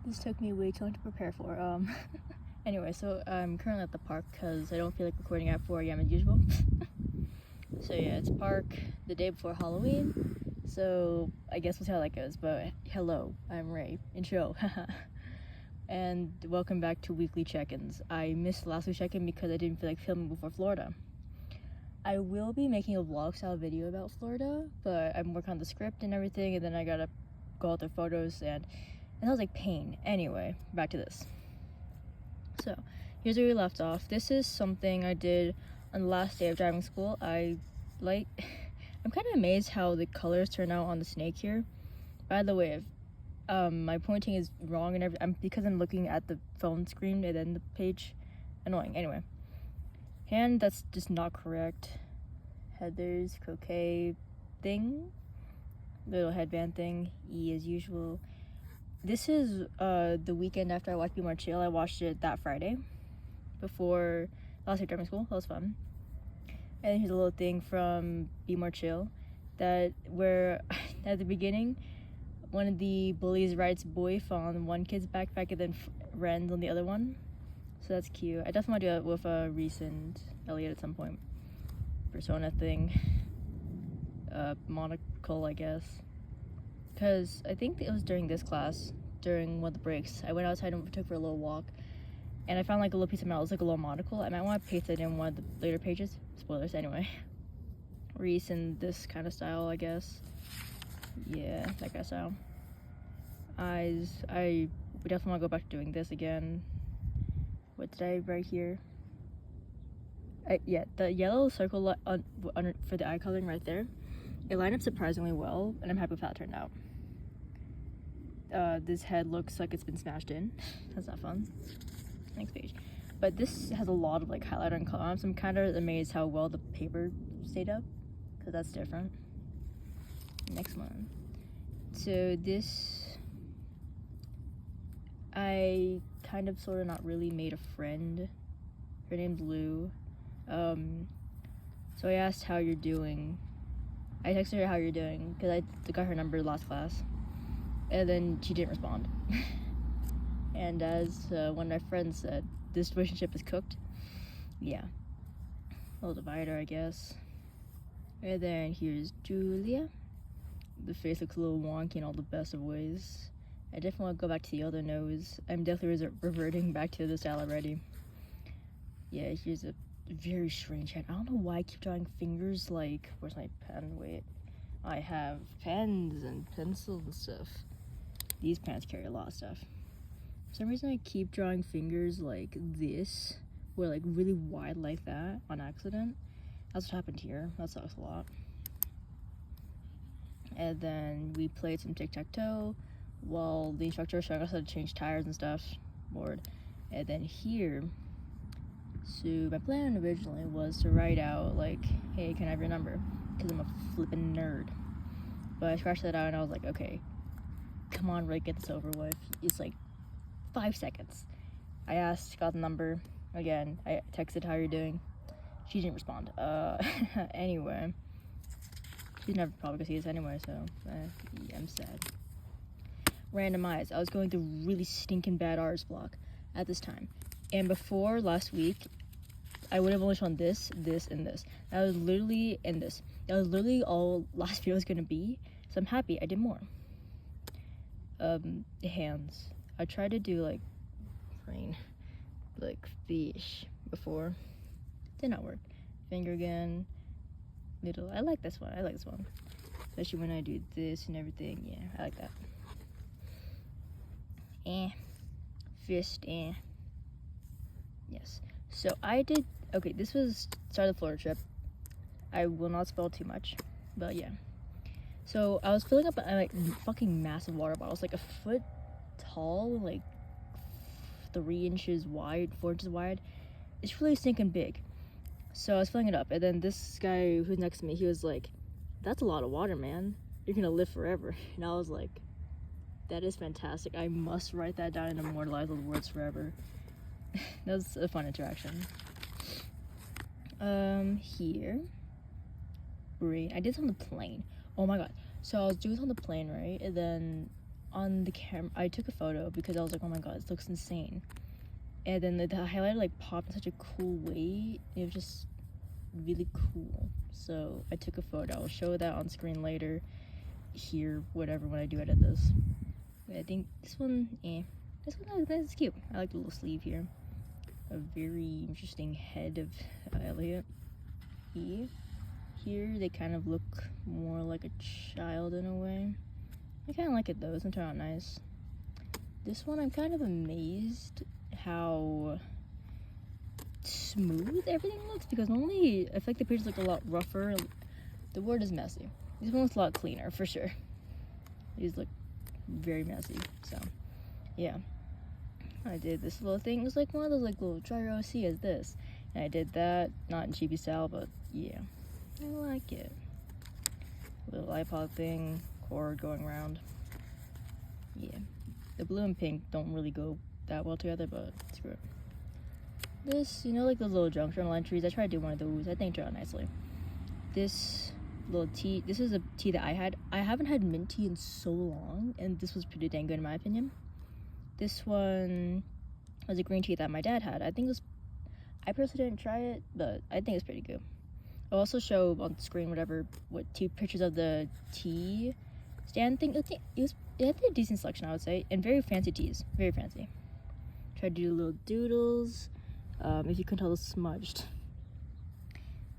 This took me way too long to prepare for. Anyway, so I'm currently at the park because I don't feel like recording at 4 a.m. as usual. So yeah, it's park the day before Halloween. So I guess we'll see how that goes. But hello, I'm Ray. Intro. And welcome back to weekly check-ins. I missed last week's check-in because I didn't feel like filming before Florida. I will be making a vlog style video about Florida, but I'm working on the script and everything, and then I gotta go out their photos, and it sounds like pain. Anyway, back to this. So here's where we left off. This is something I did on the last day of driving school. I'm kind of amazed how the colors turn out on the snake here. By the way, if my pointing is wrong and everything, because I'm looking at the phone screen and then the page. Annoying. Anyway, hand, that's just not correct. Heather's croquet thing, little headband thing. E as usual. This is the weekend after I watched Be More Chill. I watched it that Friday before last week driving school. That was fun. And here's a little thing from Be More Chill, that where at the beginning, one of the bullies writes "boif" on one kid's backpack and then "Rens" on the other one. So that's cute. I definitely want to do that with a recent Elliot at some point. Persona thing. Monocle, I guess. Because I think it was during this class, during one of the breaks, I went outside and took for a little walk, and I found like a little piece of metal. It was like a little monocle. I might want to paste it in one of the later pages. Spoilers, anyway. Reese in this kind of style, I guess. Yeah, that kind of style. Eyes. I definitely want to go back to doing this again. What did I write here? Yeah, the yellow circle for the eye coloring right there, it lined up surprisingly well, and I'm happy with how it turned out. This head looks like it's been smashed in. That's not fun. Next page. But this has a lot of like highlighter and color. So I'm kind of amazed how well the paper stayed up, because that's different. Next one. So this, I kind of sort of not really made a friend. Her name's Lou. So I asked how you're doing. I texted her how you're doing because I got her number last class, and then she didn't respond. And as one of my friends said, this relationship is cooked. Yeah, a little divider, I guess. And then here's Julia. The face looks a little wonky in all the best of ways. I definitely want to go back to the other nose. I'm definitely reverting back to the style already. Yeah, here's a very strange hand. I don't know why I keep drawing fingers like, where's my pen? Wait, I have pens and pencils and stuff. These pens carry a lot of stuff. For some reason I keep drawing fingers like this, or like really wide like that on accident. That's what happened here. That sucks a lot. And then we played some tic-tac-toe while the instructor showed us how to change tires and stuff. Bored. And then here, so my plan originally was to write out like, hey, can I have your number? Because I'm a flippin' nerd. But I scratched that out and I was like, okay, come on, Ray, get this over with. It's like 5 seconds. I asked, got the number. Again, I texted how you're doing. She didn't respond. Anyway. She's never probably gonna see this anyway, so yeah, I'm sad. Randomize. I was going through really stinking bad artist block at this time. And before last week, I would have only shown this, this, and this. That was literally in this. That was literally all last video was gonna be. So I'm happy I did more. Hands. I tried to do like rain, like fish before. Did not work. Finger again. Little. I like this one. I like this one. Especially when I do this and everything. Yeah, I like that. Fist. Yes. So I did. Okay, this was start of the Florida trip. I will not spoil too much, but yeah. So I was filling up a like fucking massive water bottle. It's like a foot tall, like 3 inches wide, 4 inches wide. It's really stinking big. So I was filling it up, and then this guy who's next to me, he was like, "That's a lot of water, man. You're gonna live forever." And I was like, "That is fantastic. I must write that down and immortalize those words forever." That was a fun interaction. Here. Brain. I did this on the plane. Oh my god. So I was doing this on the plane, right? And then on the camera, I took a photo because I was like, oh my god, this looks insane. And then the highlighter like popped in such a cool way. It was just really cool. So I took a photo. I'll show that on screen later, here, whatever, when I do edit this. But I think this one, this one is cute. I like the little sleeve here. A very interesting head of Elliot. Here they kind of look more like a child in a way. I kind of like it though. It's gonna turn out nice. This one I'm kind of amazed how smooth everything looks, because normally I feel like the pictures look a lot rougher. The word is messy. This one looks a lot cleaner for sure. These look very messy. So yeah, I did this little thing. It was like one of those like little try your OC as this, and I did that, not in chibi style, but yeah, I like it. Little iPod thing, cord going around. Yeah, the blue and pink don't really go that well together, but screw it. This, you know, like those little junk journal entries, I tried to do one of those. I think it turned out nicely. This little tea, this is a tea that I haven't had mint tea in so long, and this was pretty dang good in my opinion. This one was a green tea that my dad had. I personally didn't try it, but I think it's pretty good. I'll also show on the screen what two pictures of the tea stand thing. It had a decent selection, I would say, and very fancy teas, very fancy. Tried to do little doodles. If you couldn't tell, it's smudged.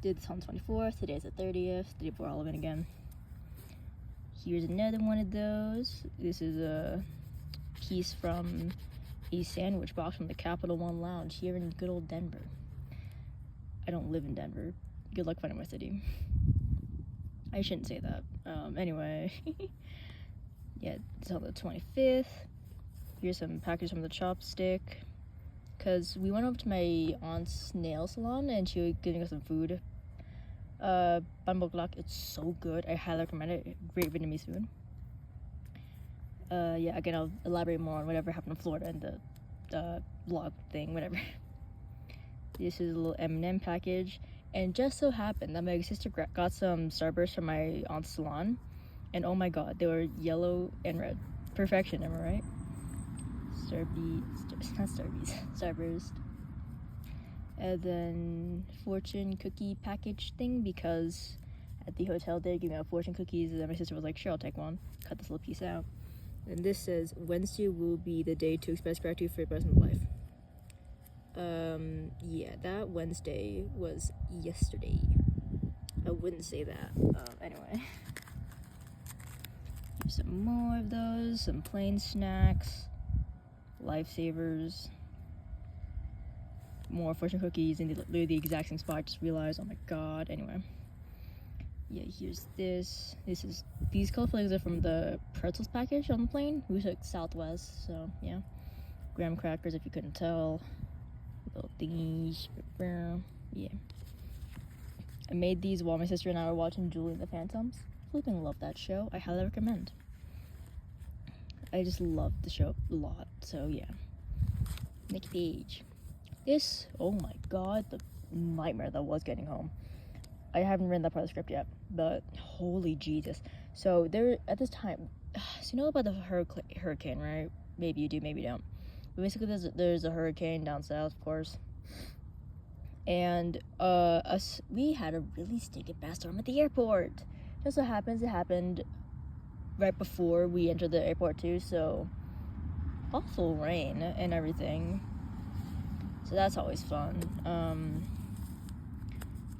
Did this on the 24th. Today's the 30th. The day before Halloween again. Here's another one of those. This is a piece from a sandwich box from the Capital One Lounge here in good old Denver. I don't live in Denver. Good luck finding my city. I shouldn't say that. Anyway. Yeah, it's on the 25th. Here's some packages from the Chopstick. Because we went over to my aunt's nail salon and she was giving us some food. Bamboo Glock, it's so good. I highly recommend it. Great Vietnamese food. Yeah, again, I'll elaborate more on whatever happened in Florida in the vlog thing, whatever. This is a little M&M package. And just so happened that my sister got some Starburst from my aunt's salon. And oh my god, they were yellow and red. Perfection, am I right? Starburst. And then fortune cookie package thing, because at the hotel they gave me out fortune cookies, and then my sister was like, sure, I'll take one. Cut this little piece out. And this says, Wednesday will be the day to express gratitude for your present life. Yeah, that Wednesday was yesterday. I wouldn't say that. Anyway. Here's some more of those, some plain snacks. Lifesavers, more fortune cookies, and they're the exact same spot. I just realized, oh my god. Anyway, yeah, here's these colorful things are from the pretzels package on the plane. We took Southwest, so yeah. Graham crackers, if you couldn't tell, little thingies. Yeah, I made these while my sister and I were watching Julie and the Phantoms. Flipping love that show. I highly recommend. I just love the show a lot, so yeah. Next page. This, oh my god, the nightmare that was getting home. I haven't written that part of the script yet, but holy Jesus. So there, at this time, so you know about the hurricane, right? Maybe you do, maybe you don't. But basically there's a hurricane down south, of course. And we had a really stinking bad storm at the airport. Just so happens it happened right before we entered the airport too, so awful rain and everything. So that's always fun.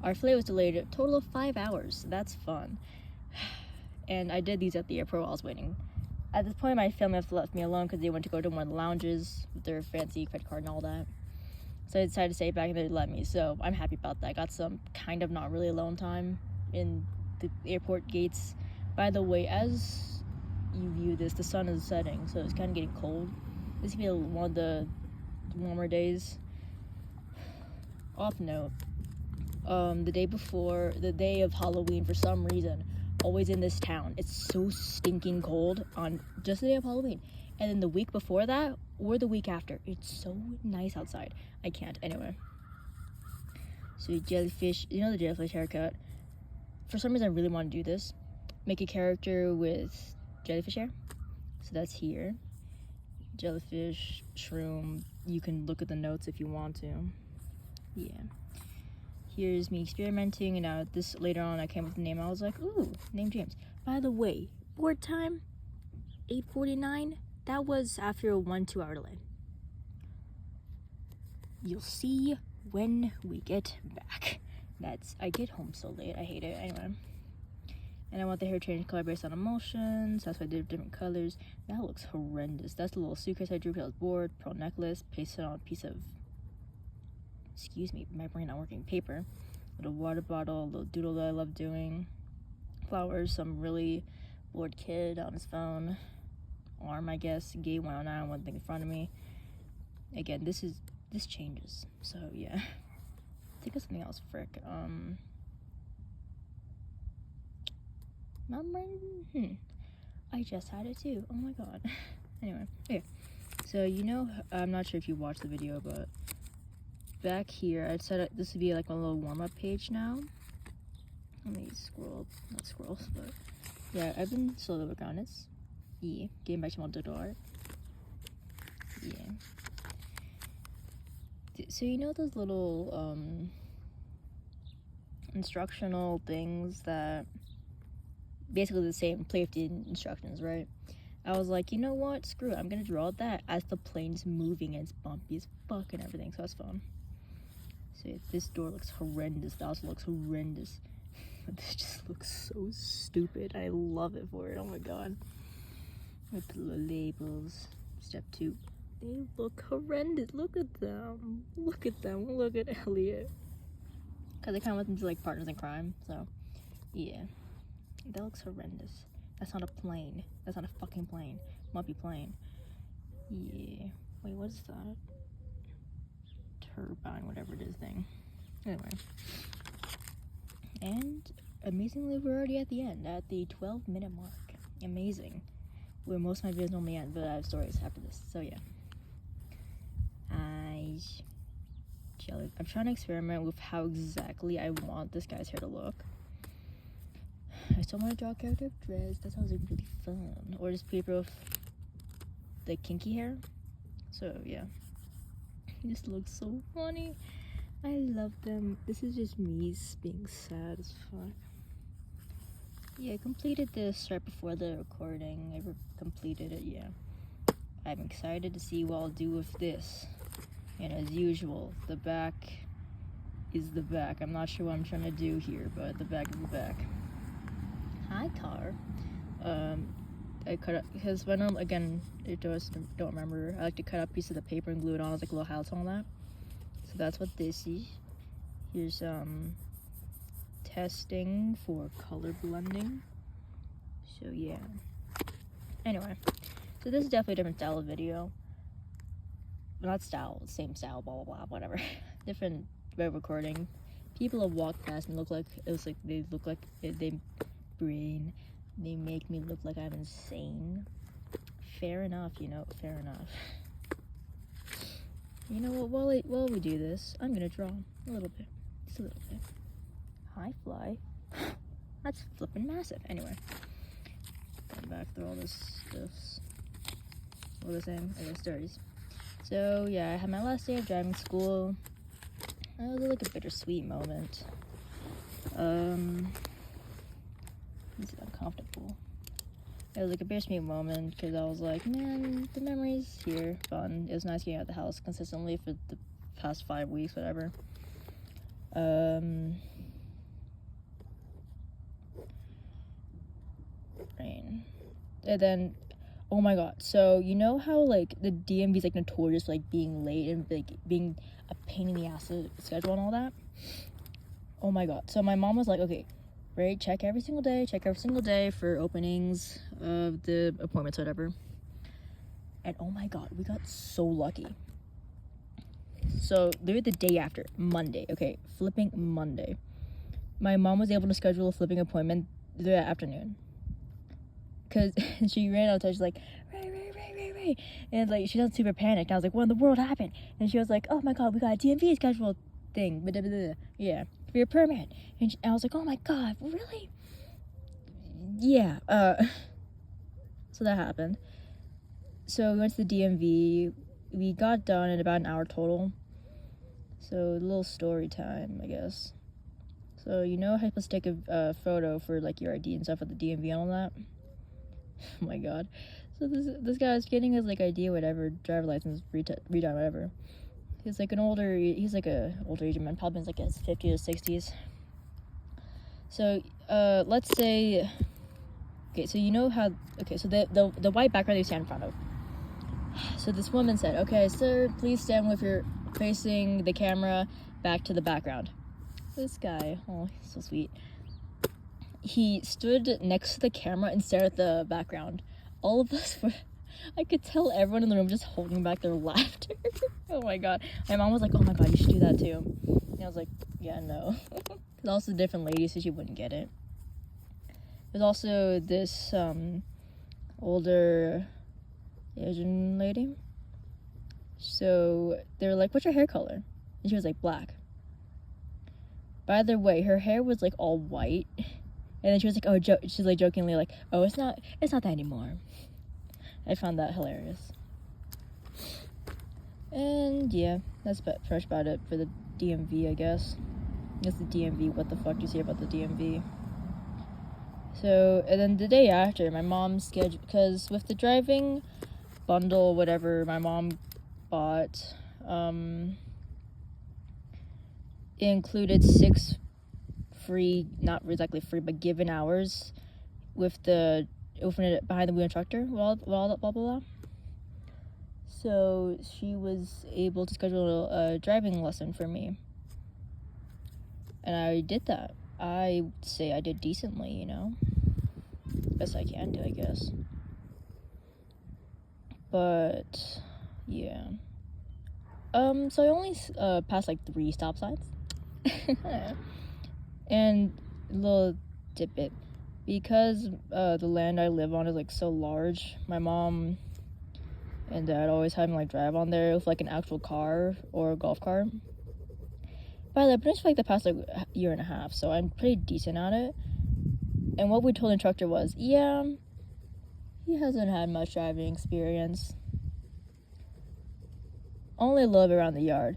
Our flight was delayed a total of 5 hours. So that's fun. And I did these at the airport while I was waiting. At this point, my family left me alone because they went to go to one of the lounges with their fancy credit card and all that. So I decided to stay back and they let me. So I'm happy about that. I got some kind of not really alone time in the airport gates. By the way, as you view this, the sun is setting, so it's kind of getting cold. This could be one of the warmer days. Off note, the day of Halloween, for some reason, always in this town, it's so stinking cold on just the day of Halloween. And then the week before that, or the week after, it's so nice outside. I can't. Anyway. So jellyfish, you know the jellyfish haircut? For some reason, I really want to do this. Make a character with jellyfish hair. So that's here. Jellyfish, shroom. You can look at the notes if you want to. Yeah. Here's me experimenting, and now this later on I came up with the name. I was like, ooh, name James. By the way, board time, 8:49. That was after a 1-2 hour delay. You'll see when we get back. I get home so late. I hate it. Anyway. And I want the hair change color based on emotions. That's why I did different colors. That looks horrendous. That's the little suitcase I drew because I was bored. Pearl necklace, pasted on a piece of, excuse me, my brain not working, paper. Little water bottle, little doodle that I love doing. Flowers, some really bored kid on his phone. Arm, I guess. Gate 109, one thing in front of me. Again, this changes. So yeah. Think of something else, frick. I just had it too. Oh my god. Anyway, okay. So I'm not sure if you watched the video, but back here I said this would be like my little warm-up page now. Let me not scrolls, but yeah, I've been slowly working on this. Yeah, getting back to my art. Yeah. So those little instructional things that basically the same play with the instructions, right? I was like, you know what? Screw it. I'm gonna draw that as the plane's moving and it's bumpy as fuck and everything, so that's fun. So this door looks horrendous. That also looks horrendous. This just looks so stupid. I love it for it. Oh my god. With the little labels. Step 2. They look horrendous. Look at them. Look at them. Look at Elliot. Because I kind of want them to like partners in crime, so yeah. That looks horrendous. That's not a plane. That's not a fucking plane. Might be plane. Yeah. Wait, what is that? Turbine, whatever it is thing. Anyway. And amazingly, we're already at the end, at the 12-minute mark. Amazing. Where most of my videos normally end, but I have stories after this. So yeah. I'm trying to experiment with how exactly I want this guy's hair to look. I still want to draw a character of dress. That sounds like really fun. Or just paper with the kinky hair. So yeah. This looks so funny. I love them. This is just me being sad as fuck. Yeah, I completed this right before the recording. I completed it, yeah. I'm excited to see what I'll do with this. And as usual, the back is the back. I'm not sure what I'm trying to do here, but the back is the back. Hi, car. I cut up, because when again, if you don't remember, I like to cut up pieces of the paper and glue it on as like little highlights on that. So that's what this is. Here's testing for color blending. So yeah. Anyway, so this is definitely a different style of video. Not style, same style, blah blah blah, whatever. Different way of recording. People have walked past and they make me look like I'm insane. Fair enough, fair enough. You know what, while we do this, I'm gonna draw a little bit. Just a little bit. Hi, fly. That's flipping massive. Anyway. Going back through all this stuff. What was I saying? I guess stories. So, yeah, I had my last day of driving school. It was like a bittersweet moment. This is uncomfortable. It was like a bittersweet moment because I was like, man, the memories here, fun. It was nice getting out of the house consistently for the past 5 weeks, whatever. Rain. And then, oh my god, so you know how like the DMV is like notorious for like being late and like being a pain in the ass to schedule and all that? Oh my god, so my mom was like, okay, right, check every single day for openings of the appointments, whatever. And oh my god, we got so lucky. So literally the day after, Monday, okay, flipping Monday, my mom was able to schedule a flipping appointment the afternoon. Because she ran out, she's like, Ray. And like, she sounds super panicked. I was like, what in the world happened? And she was like, oh my god, we got a DMV scheduled thing. Blah, blah, blah. Yeah, for your permit. And I was like, oh my god, really? Yeah, so that happened. So we went to the DMV. We got done in about an hour total. So a little story time, I guess. So you know how you're supposed to take a photo for like your ID and stuff at the DMV and all that? Oh my god. So this guy was getting his like ID, whatever, driver license, redone, whatever. He's like a older Asian man, probably in like his 50s or 60s. So let's say, okay, so you know how, okay, so the white background they stand in front of. So this woman said, okay, sir, please stand with your facing the camera back to the background. This guy, oh, he's so sweet. He stood next to the camera and stared at the background. All of us were, I could tell everyone in the room just holding back their laughter. Oh my god. My mom was like, oh my god, you should do that too. And I was like, yeah, no. It's also a different lady, so she wouldn't get it. There's also this older Asian lady. So they were like, what's your hair color? And she was like, black. By the way, her hair was like all white. And then she was like, oh, she's like jokingly like, oh, it's not that anymore. I found that hilarious. And yeah, that's pretty much about it for the DMV, I guess. It's the DMV. What the fuck do you say about the DMV? So, and then the day after, my mom scheduled, because with the driving bundle, whatever my mom bought, it included 6 free, not exactly free, but given hours with the behind the wheel instructor, blah blah blah. So she was able to schedule a driving lesson for me, and I did that. I would say I did decently, you know, best I can do, I guess. But yeah, so I only passed like 3 stop signs. And a little tidbit, because the land I live on is like so large, my mom and dad always have me like drive on there with like an actual car or a golf cart. By the way, I've been for like the past like year and a half, so I'm pretty decent at it. And what we told the instructor was, yeah, he hasn't had much driving experience. Only a little bit around the yard.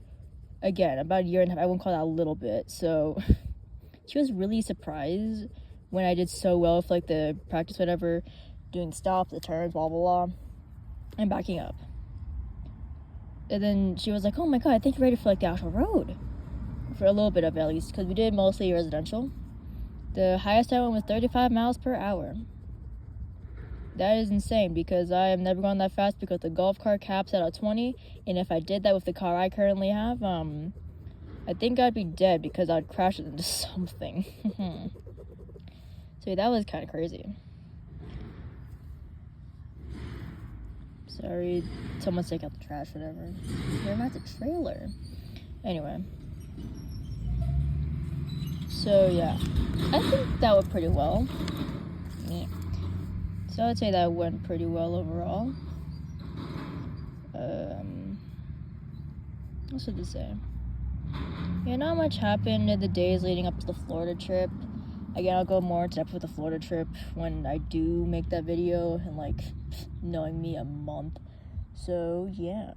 Again, about a year and a half. I wouldn't call that a little bit. So she was really surprised when I did so well with like the practice, whatever, doing stops, the turns, blah blah blah, and backing up. And then she was like, oh my god, I think you're ready for like the actual road. For a little bit of it, at least, because we did mostly residential. The highest I went was 35 miles per hour. That is insane, because I have never gone that fast, because the golf cart caps at a 20, and if I did that with the car I currently have, I think I'd be dead, because I'd crash it into something. So that was kind of crazy. Sorry, someone's taking out the trash, whatever. Never mind, it's a trailer. Anyway. So yeah, I think that went pretty well. Yeah. So I'd say that went pretty well overall. What should I say? Yeah, not much happened in the days leading up to the Florida trip. Again, I'll go more into depth with the Florida trip when I do make that video, and like, knowing me, a month. So yeah.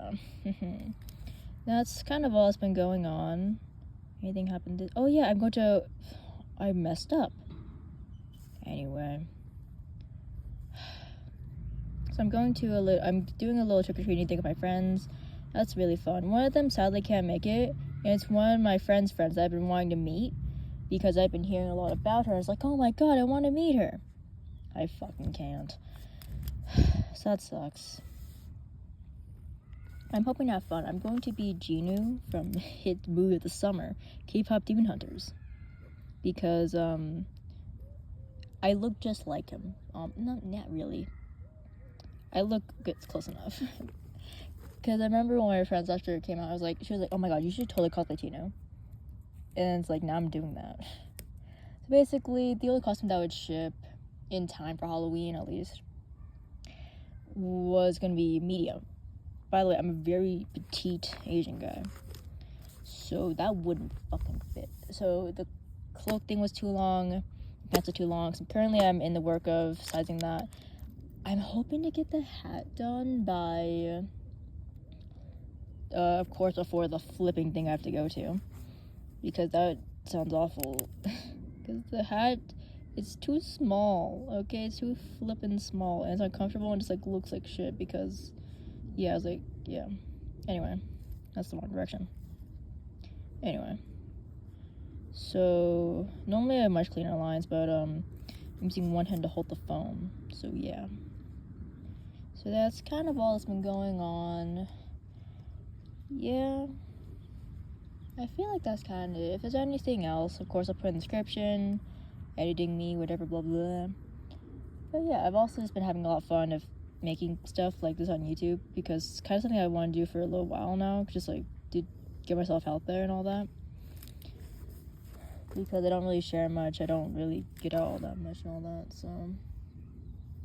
That's kind of all that's been going on. Anything happened? Oh yeah, I messed up. Anyway. So I'm doing a little trick-or-treating thing with my friends. That's really fun. One of them sadly can't make it, and it's one of my friends that I've been wanting to meet, because I've been hearing a lot about her. It's like, oh my god, I want to meet her. I fucking can't. So that sucks. I'm hoping to have fun. I'm going to be Genu from hit movie of the summer, K-pop Demon Hunters, because I look just like him. Not really. I look good, close enough. Because I remember when my friends after it came out, she was like, oh my god, you should totally cosplay Tino. And it's like, now I'm doing that. So basically, the only costume that would ship in time for Halloween, at least, was going to be medium. By the way, I'm a very petite Asian guy, so that wouldn't fucking fit. So the cloak thing was too long, the pants are too long, so currently I'm in the work of sizing that. I'm hoping to get the hat done by, of course, before the flipping thing I have to go to, because that sounds awful. Because the hat, it's too small, okay? It's too flippin' small, and it's uncomfortable and just like looks like shit because, yeah, I was like, yeah. Anyway, that's the wrong direction. Anyway, so normally I have much cleaner lines, but I'm using one hand to hold the phone, so yeah. So that's kind of all that's been going on. Yeah, I feel like that's kind of it. If there's anything else, of course I'll put in the description, editing me, whatever, blah blah. But yeah, I've also just been having a lot of fun of making stuff like this on YouTube, because it's kind of something I want to do for a little while now, just like to get myself out there and all that. Because I don't really share much, I don't really get out all that much and all that, so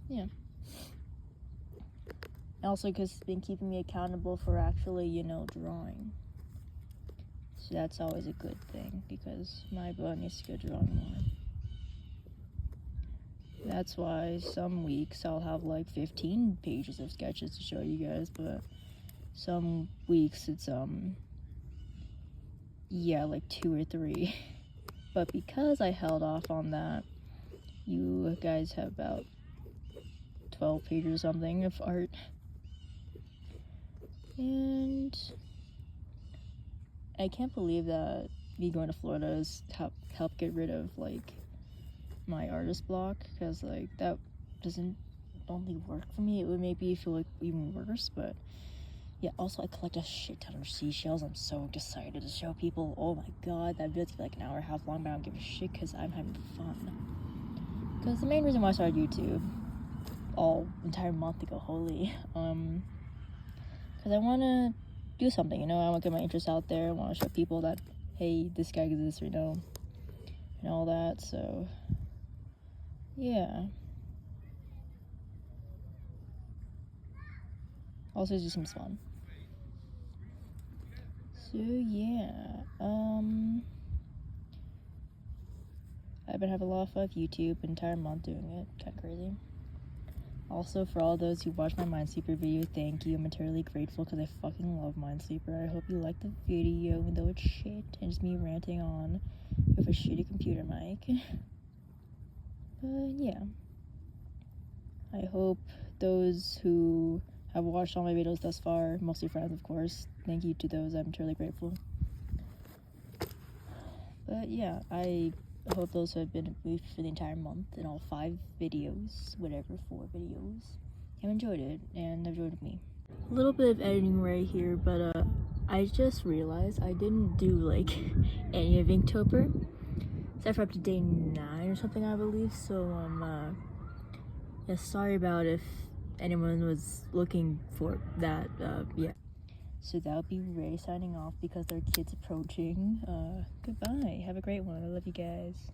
yeah. Also, because it's been keeping me accountable for actually, drawing. So that's always a good thing, because my boy needs to go drawing more. That's why some weeks I'll have like 15 pages of sketches to show you guys, but some weeks it's like 2 or 3. But because I held off on that, you guys have about 12 pages or something of art. And I can't believe that me going to Florida has helped get rid of like my artist block, because like that doesn't only work for me, it would make me feel like even worse. But yeah, also I collect a shit ton of seashells. I'm so excited to show people. Oh my god, that video's like an hour and a half long, but I don't give a shit because I'm having fun. Because the main reason why I started YouTube entire month ago, holy, because I want to do something, I want to get my interests out there. I want to show people that, hey, this guy exists, and all that. So yeah. Also, it just seems fun. So yeah, I've been having a lot of fun with YouTube, an entire month doing it, kind of crazy. Also, for all those who watched my Minesweeper video, thank you. I'm eternally grateful because I fucking love Minesweeper. I hope you liked the video, even though it's shit and just me ranting on with a shitty computer mic. But yeah, I hope those who have watched all my videos thus far, mostly friends of course, thank you to those, I'm eternally grateful. But yeah, I hope those who have been with for the entire month and all 5 videos, whatever, 4 videos, have enjoyed it and have enjoyed me. A little bit of editing right here, but I just realized I didn't do like any of Inktober, except for up to day 9 or something, I believe. So yeah, sorry about if anyone was looking for that. Yeah. So that'll be Ray signing off because their kid's approaching. Goodbye. Have a great one. I love you guys.